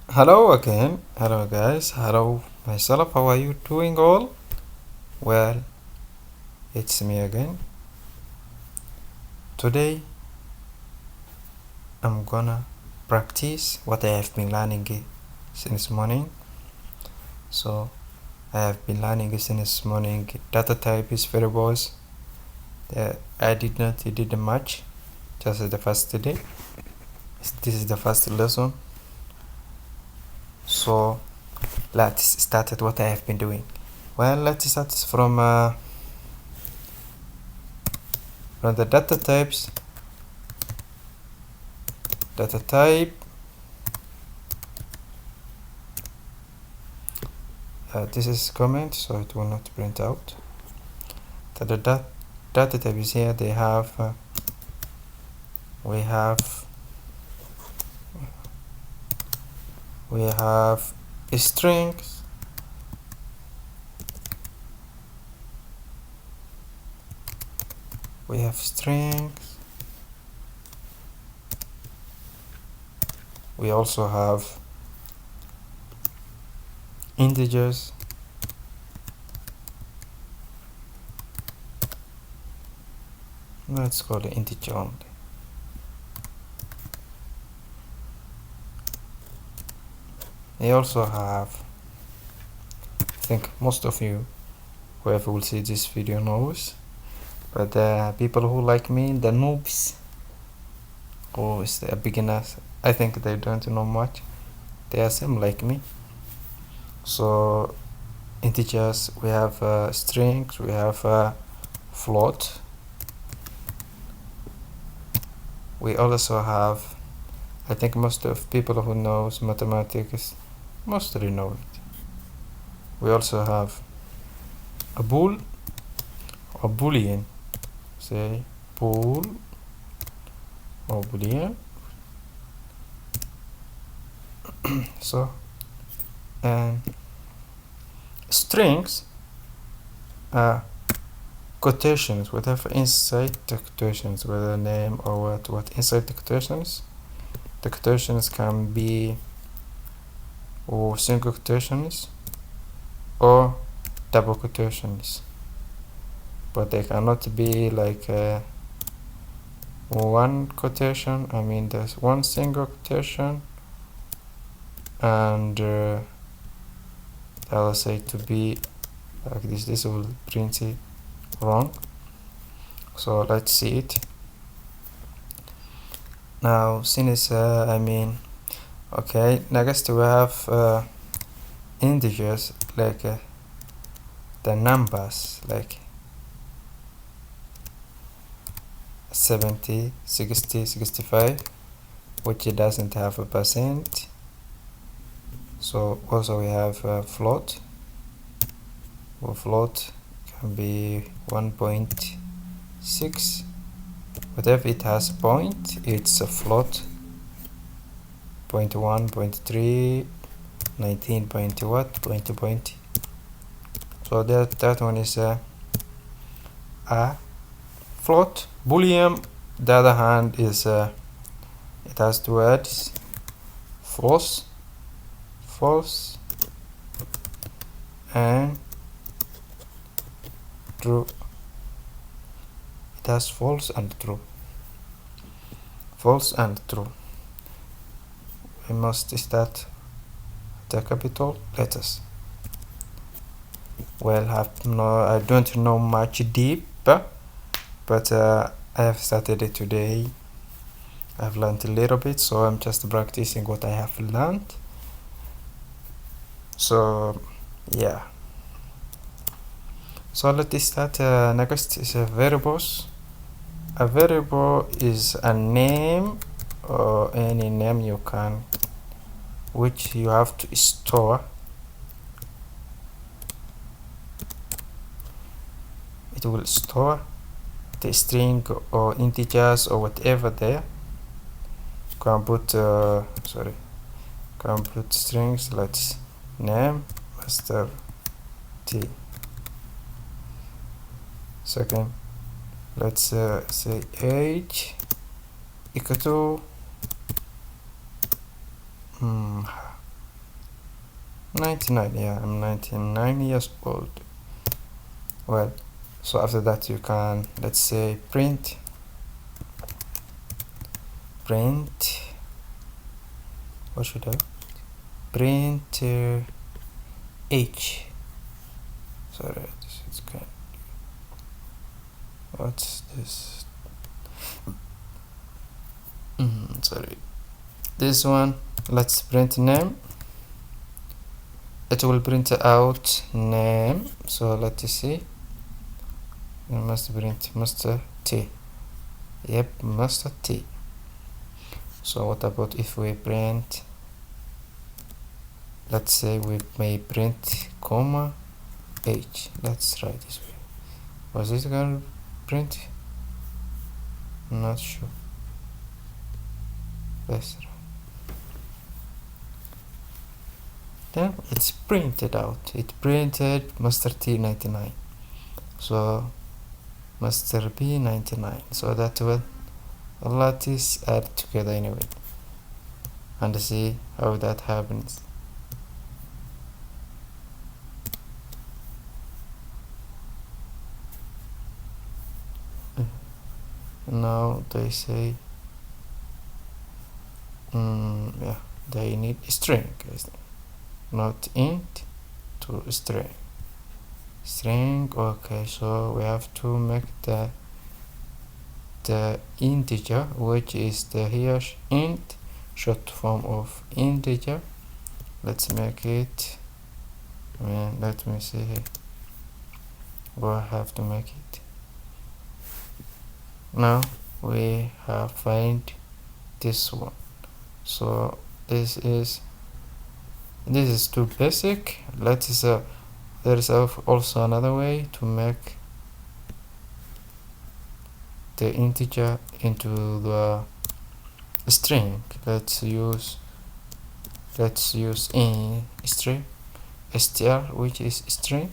Hello again. Hello guys. Hello myself. How are you doing all? Well, it's me again. Today I'm gonna practice what I have been learning since morning. So I have been learning since morning data type is variables. I did not did much. Just the first day. This is the first lesson. So let's start at what I have been doing. Well, let's start from the data types. Data type. This is comment, so it will not print out. The data type is here. They have we have strings, we have strings, we also have integers, let's call it integer only. They also have, I think most of you whoever will see this video knows, but the people who like me, the noobs, who is the beginners, I think they don't know much. They are same like me. So integers, we have strings, we have float, we also have, I think most of people who knows mathematics mostly know it. We also have a bool or boolean, say bool or boolean. So and strings are quotations, whatever inside the quotations, whether name or what inside the quotations. The quotations can be or single quotations or double quotations, but they cannot be like one quotation. I mean, there's one single quotation and the other side to be like this. This will print it wrong, so let's see it now. Since okay, next we have integers, like the numbers like 70, 60, 65, which doesn't have a percent. So also we have float. Well, float can be 1.6, whatever it has point, it's a float. 0.1, 0.3, 19 point what, point. So that one is a float. Boolean, the other hand, is it has two words, false and true. It has false and true. We must start the capital letters. Well, I don't know much deep, but I have started it today. I've learned a little bit, so I'm just practicing what I have learned. So yeah, so let's start. Next is variables. A variable is a name or any name you can, which you have to store. It will store the string or integers or whatever there. Can put can put strings. Let's name master t. Second, let's say age equal to 99. Yeah, I'm 99 years old. Well, so after that you can, let's say, print what should I print H. Sorry, this is kind. What's this? Sorry, this one. Let's print name. It will print out name. So let's see. We must print Mr. T. Yep, Mr. T. So what about if we print, let's say we may print comma H. Let's try this way. Was it gonna print? I'm not sure. Let's try. Then it's printed out. It printed Master T 99. So Master B 99. So that will let us add together anyway and see how that happens. Now they say yeah, they need a string, not int to string. Okay, so we have to make the integer, which is the here int, short form of integer. Let's make it, let me see here. We have to make it. Now we have find this one. So this is too basic. Let's there is also another way to make the integer into the string. Let's use in string str, which is string,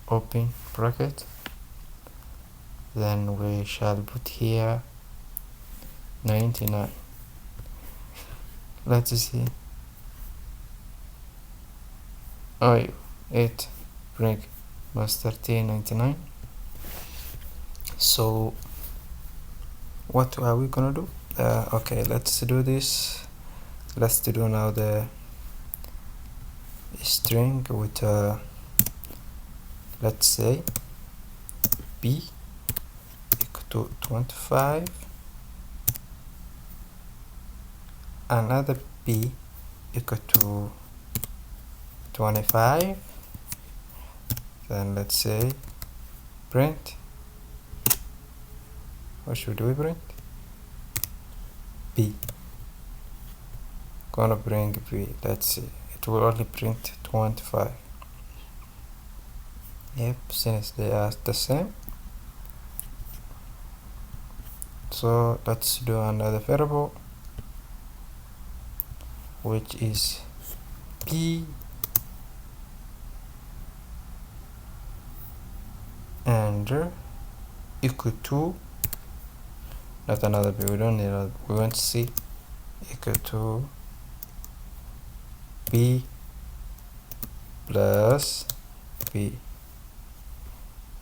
open bracket, then we shall put here 99. Let's see. Oh, it bring Master T 99. So what are we gonna do? Okay, let's do this. Let's do now the string with let's say b equal to 25, another b equal to 25, then let's say print. What should we print? B. Gonna bring B. Let's see. It will only print 25. Yep, since they are the same. So let's do another variable, which is B and equal to, not another B, we don't need we want C, equal to B plus B.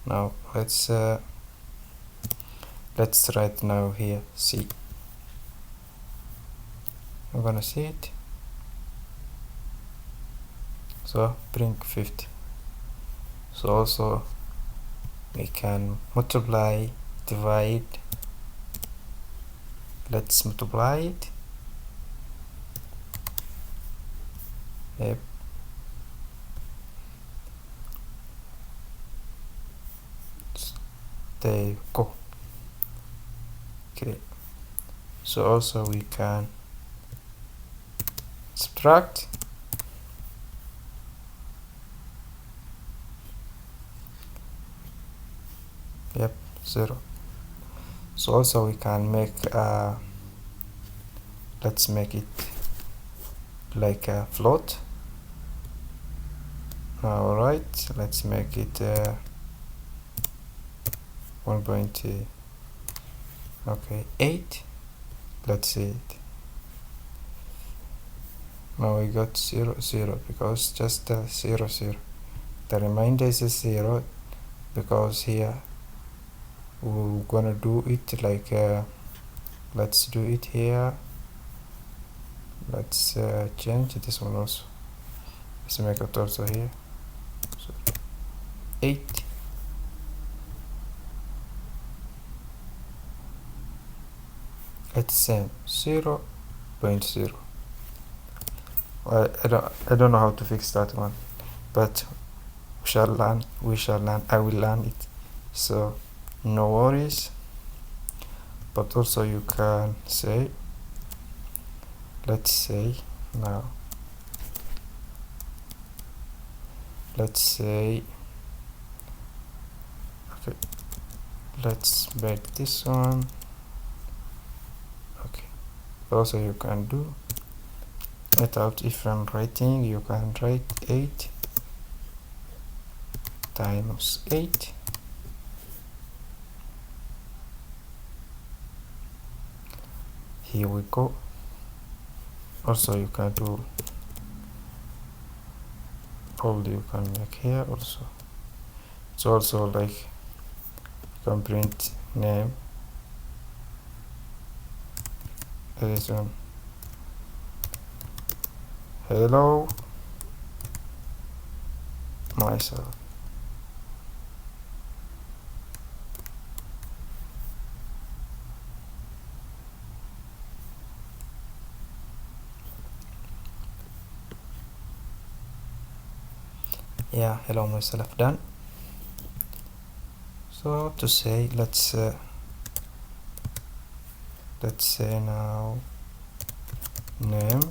Now let's write now here C. I'm gonna see it. So bring 50. So also we can multiply, divide. Let's multiply it. Yep. There you go. Okay. So also we can subtract. Yep, 0. So also we can make let's make it like a float. All right, let's make it 1.8. Okay, 8. Let's see it. Now we got 0 0 because just 0 0. The remainder is 0 because here we're gonna do it like let's do it here. Let's change this one also. Let's make it also here. So 8. It's same 0.0. I don't know how to fix that one, but we shall learn. I will learn it, so no worries. But also you can say, let's say now, let's say, okay, let's make this one. Okay, also you can do without even writing, you can write 8 times 8. Here we go. Also you can do all you can make here also. It's also like you can print name. This one, hello myself. Yeah, hello myself, done. So to say, let's say now name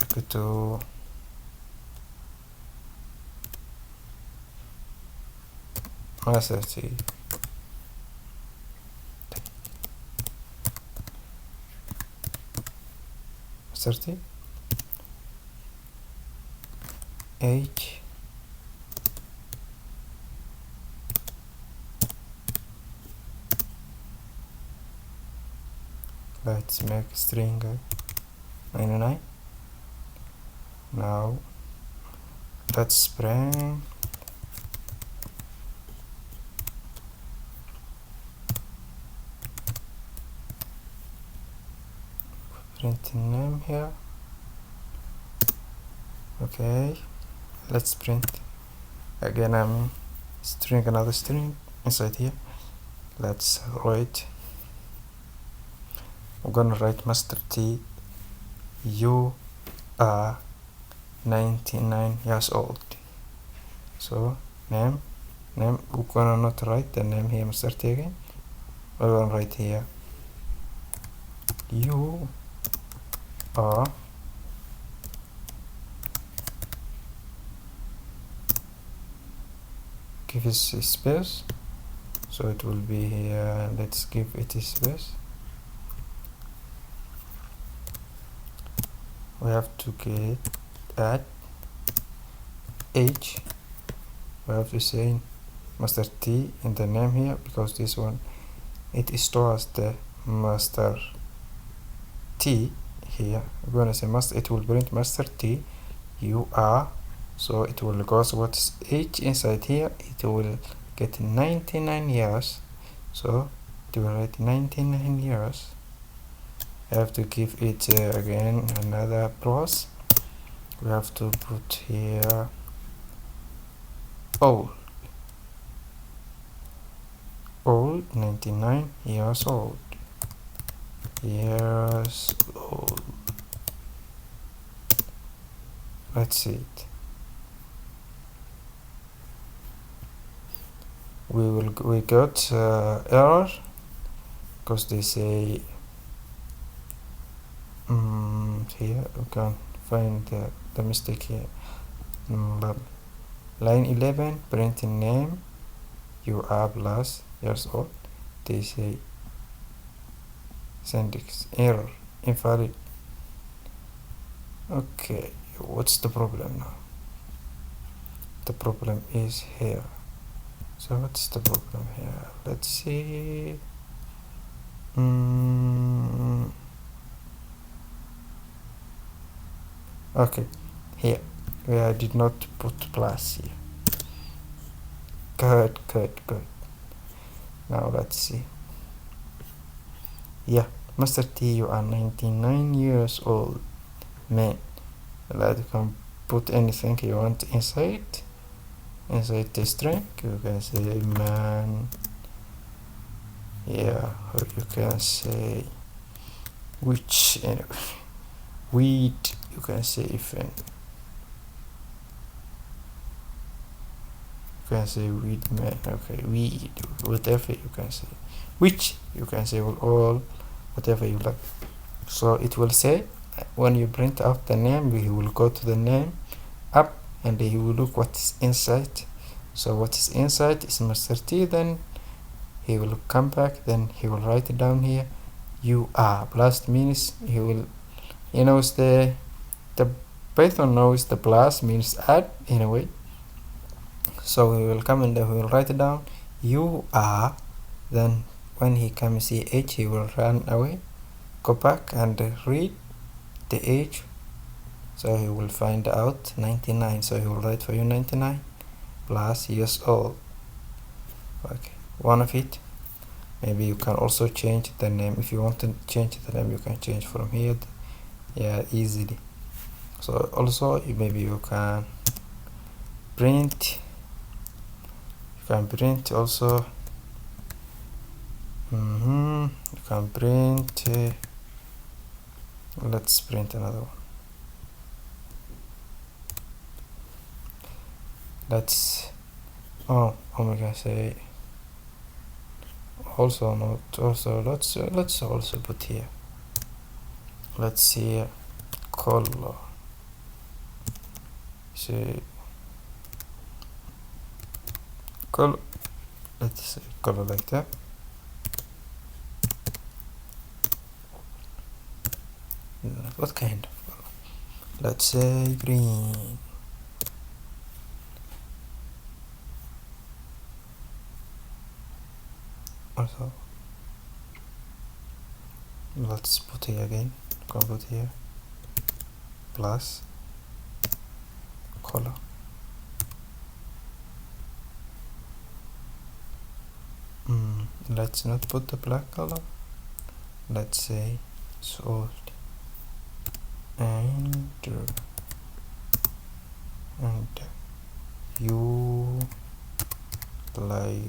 equal to master t. Master t h let's make string 99. Now let's print name here. Okay, let's print again. I'm string another string inside here. Let's write, I'm gonna write master t, you are 99 years old. So name, we're gonna not write the name here master t again. We're gonna write here you are give it a space, so it will be here. Let's give it a space. We have to get add age. We have to say master t in the name here, because this one it stores the master t here. We're gonna say master, it will print master t you are, so it will go what's age inside here. It will get 99 years, so it will write 99 years. I have to give it again another plus. We have to put here old 99 years old. Let's see it. We got error because they say here we can find the mistake here. Line 11, printing name you are plus years old. They say syntax error, invalid. Okay, what's the problem now? The problem is here. So what's the problem here? Let's see. Okay, here I did not put plus here. Good. Now let's see. Yeah, Master T, you are 99 years old, man. Like you can put anything you want inside the string. You can say man. Yeah, or you can say which, anyway. Weed, you can say even. You can say weed man. Okay, weed, whatever you can say. Which you can say all, whatever you like. So it will say when you print out the name, he will go to the name up and he will look what is inside. So what is inside is Mr. T. Then he will come back, then he will write it down here. You are plus means he will, the Python knows the plus means add in a way. So he will come and he will write it down. You are, then when he comes here h, he will run away, go back and read the age. So he will find out 99. So he will write for you 99 plus years old. Okay, one of it. Maybe you can also change the name. If you want to change the name, you can change from here. Yeah, easily. So also maybe you can print. You can print also. You can print. Let's print another one. Let's we can say also not also let's also put here, let's see color, say color, let's say color like that. What kind of color? Let's say green. Also let's put here again, go put here plus color. Let's not put the black color, let's say salt and you like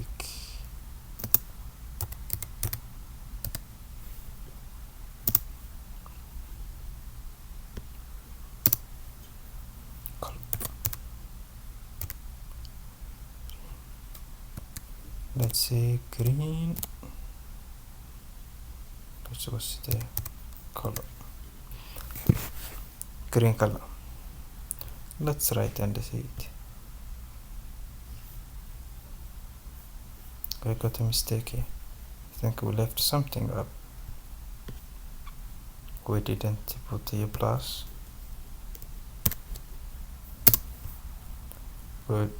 let's say green. Let's what's the color, green color. Let's write and see it. I got a mistake here. I think we left something up. We didn't put a plus. Good.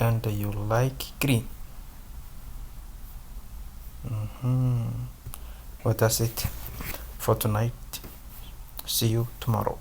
And you like green. Well, that's it for tonight. See you tomorrow.